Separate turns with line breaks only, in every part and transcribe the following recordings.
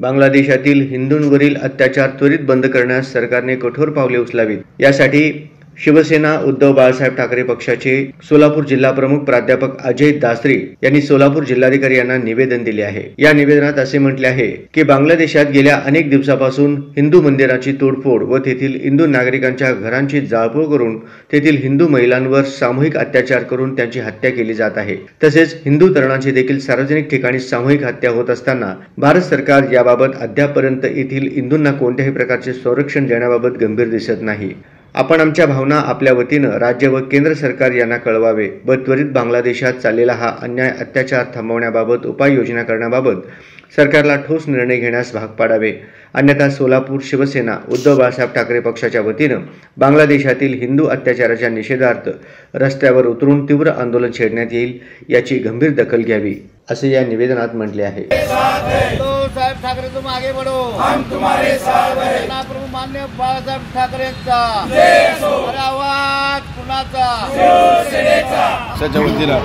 बांगलादेशातील हिंदूंवरील अत्याचार त्वरित बंद करण्यास सरकारने कठोर पावले उचलावीत, यासाठी शिवसेना उद्धव बाळासाहेब ठाकरे पक्षाचे सोलापूर जिल्हा प्रमुख प्राध्यापक अजय दासरे यांनी सोलापूर जिल्हाधिकारी यांना निवेदन दिले आहे। या निवेदनात असे म्हटले आहे की बांगलादेशात गेल्या अनेक दिवसापासून हिंदू मंदिराची तोडफोड व तेथील हिंदू नागरिकांच्या घरांची जाळपोळ करून तेथील हिंदू महिलांवर सामूहिक अत्याचार करून त्यांची हत्या केली जात आहे। तसेच हिंदू तरुणांची देखील सार्वजनिक ठिकाणी सामूहिक हत्या होत असताना भारत सरकार याबाबत अद्यापपर्यंत येथील हिंदूंना कोणत्याही प्रकारचे संरक्षण देण्याबाबत गंभीर दिसत नाही। आपण आमच्या भावना आपल्या वतीनं राज्य व केंद्र सरकार यांना कळवावे व त्वरित बांगलादेशात चाललेला हा अन्याय अत्याचार थांबवण्याबाबत उपाययोजना करण्याबाबत सरकारला ठोस निर्णय घेण्यास भाग पाडावे, अन्यथा सोलापूर शिवसेना उद्धव बाळासाहेब ठाकरे पक्षाच्या वतीनं बांगलादेशातील हिंदू अत्याचाराच्या निषेधार्थ रस्त्यावर उतरून तीव्र आंदोलन छेडण्यात येईल, याची गंभीर दखल घ्यावी असे या निवेदनात म्हटले आहे।
साहेब ठाकरे तुम आगे बढ़ो, हम तुम्हारे साथ हैं। सेना प्रमुख माननीय बाळासाहेब ठाकरेंचा आवाज कुणाचा?
शिवसेनेचा वतीला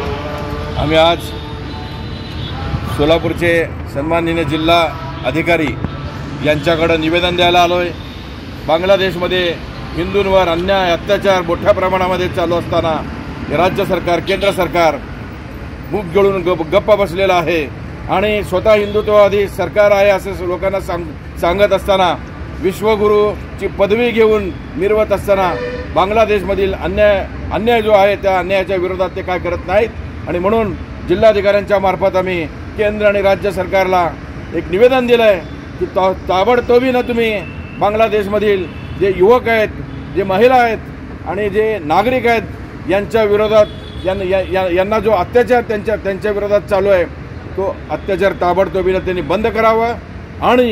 आम्ही आज सोलापूरचे सन्माननीय जिल्हा अधिकारी यांच्याकडे निवेदन द्यायला आलोय। बांगलादेशमध्ये हिंदूंवर अन्याय अत्याचार मोठ्या प्रमाणामध्ये चालू असताना राज्य सरकार केंद्र सरकार मुख गिळून गप्प बसलेलं आहे आणि स्वतः हिंदुत्ववादी सरकार आहे असे लोकांना सांगत असताना विश्वगुरूची पदवी घेऊन मिरवत असताना बांगलादेशमधील अन्याय जो आहे त्या अन्यायाच्या विरोधात ते काय करत नाहीत आणि म्हणून जिल्हाधिकाऱ्यांच्या मार्फत आम्ही केंद्र आणि राज्य सरकारला एक निवेदन दिलं आहे की ताबडतोबीनं तुम्ही बांगलादेशमधील जे युवक आहेत, जे महिला आहेत आणि जे नागरिक आहेत यांच्या विरोधात यांना जो अत्याचार त्यांच्या विरोधात चालू आहे तो अत्याचार ताबडतोबीनं त्यांनी बंद करावा आणि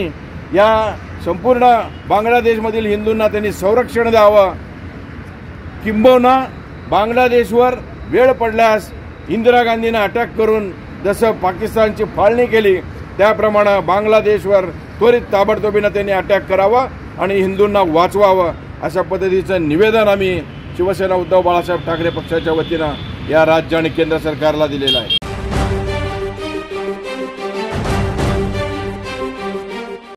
या संपूर्ण बांगलादेशमधील हिंदूंना त्यांनी संरक्षण द्यावं। किंबहुना बांगलादेशवर वेळ पडल्यास इंदिरा गांधींना अटॅक करून जसं पाकिस्तानची फाळणी केली त्याप्रमाणे बांगलादेशवर त्वरित ताबडतोबीनं त्यांनी अटॅक करावा आणि हिंदूंना वाचवावं अशा पद्धतीचं निवेदन आम्ही शिवसेना उद्धव बाळासाहेब ठाकरे पक्षाच्या वतीनं या राज्य आणि केंद्र सरकारला दिलेलं आहे।